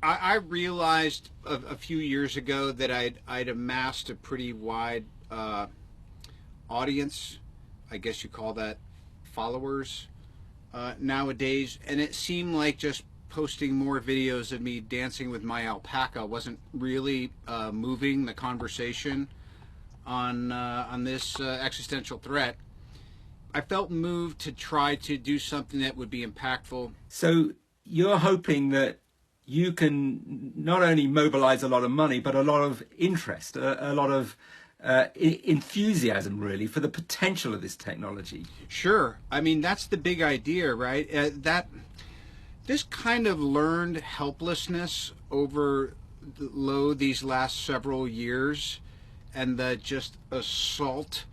I realized a few years ago that I'd amassed a pretty wide audience. I guess you call that followers nowadays, and it seemed like just posting more videos of me dancing with my alpaca wasn't really moving the conversation on this existential threat. I felt moved to try to do something that would be impactful. So you're hoping that you can not only mobilize a lot of money, but a lot of interest, a lot of enthusiasm, really, for the potential of this technology. Sure. I mean, that's the big idea, right? That this kind of learned helplessness over these last several years, and the just assault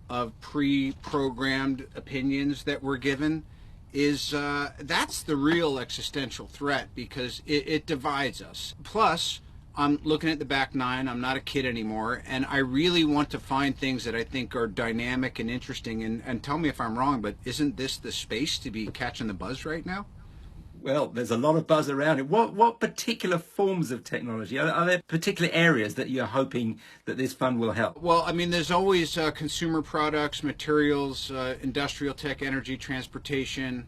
of pre-programmed opinions that we're given is that's the real existential threat, because it divides us. Plus, I'm looking at the back nine. I'm not a kid anymore, and I really want to find things that I think are dynamic and interesting. And tell me if I'm wrong, but isn't this the space to be catching the buzz right now? Well, there's a lot of buzz around it. What particular forms of technology? Are there particular areas that you're hoping that this fund will help? Well, I mean, there's always consumer products, materials, industrial tech, energy, transportation.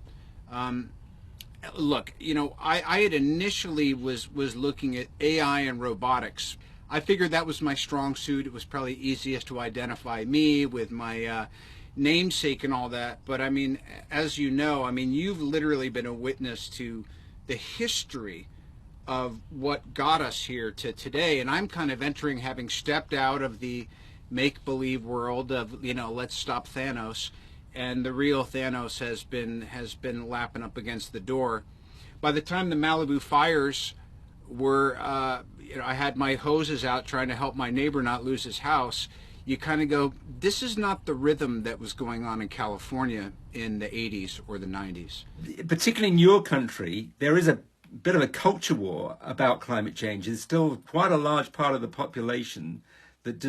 Look, I had initially was looking at AI and robotics. I figured that was my strong suit. It was probably easiest to identify me with my namesake and all that. But I mean, as you know, I mean, you've literally been a witness to the history of what got us here to today. And I'm kind of entering, having stepped out of the make-believe world of, let's stop Thanos. And the real Thanos has been lapping up against the door. By the time the Malibu fires were, I had my hoses out trying to help my neighbor not lose his house. You kind of go, this is not the rhythm that was going on in California in the 80s or the 90s. Particularly in your country, there is a bit of a culture war about climate change. There's still quite a large part of the population that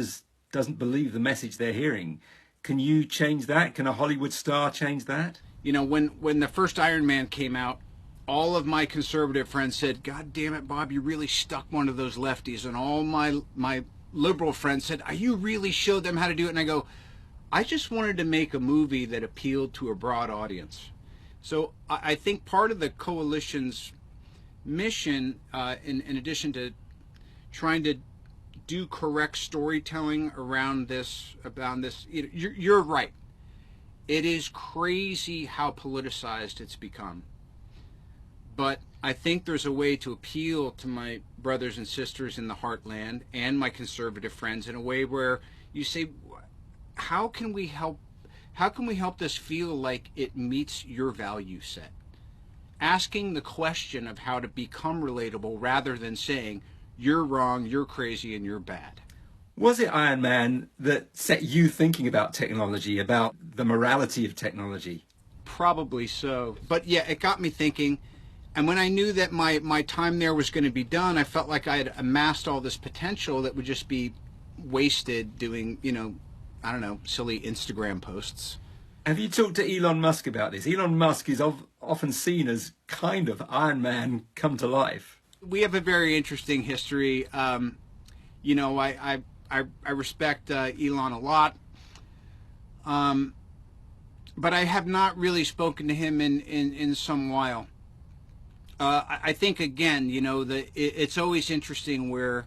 doesn't believe the message they're hearing. Can you change that? Can a Hollywood star change that? When the first Iron Man came out, all of my conservative friends said, God damn it, Bob, you really stuck one of those lefties. And all my liberal friends said, you really showed them how to do it. And I go, I just wanted to make a movie that appealed to a broad audience. So I think part of the coalition's mission, in addition to trying to do correct storytelling around this, you're right. It is crazy how politicized it's become. But I think there's a way to appeal to my brothers and sisters in the heartland and my conservative friends in a way where you say, how can we help this feel like it meets your value set? Asking the question of how to become relatable rather than saying, you're wrong, you're crazy, and you're bad. Was it Iron Man that set you thinking about technology, about the morality of technology? Probably so. But yeah, it got me thinking. And when I knew that my time there was going to be done, I felt like I had amassed all this potential that would just be wasted doing, I don't know, silly Instagram posts. Have you talked to Elon Musk about this? Elon Musk is often seen as kind of Iron Man come to life. We have a very interesting history. I respect Elon a lot. But I have not really spoken to him in some while. I think, again, it's always interesting where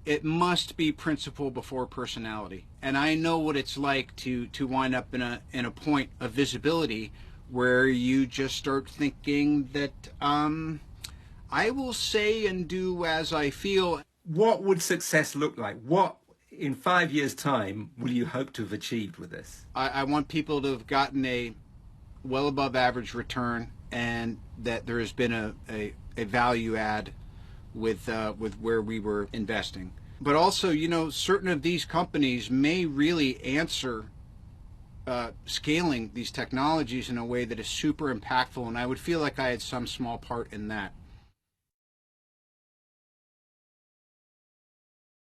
it must be principle before personality. And I know what it's like to wind up in a point of visibility where you just start thinking that I will say and do as I feel. What would success look like? What, in 5 years' time, will you hope to have achieved with this? I want people to have gotten a well above average return, and that there has been a value add with where we were investing. But also, certain of these companies may really answer scaling these technologies in a way that is super impactful, and I would feel like I had some small part in that.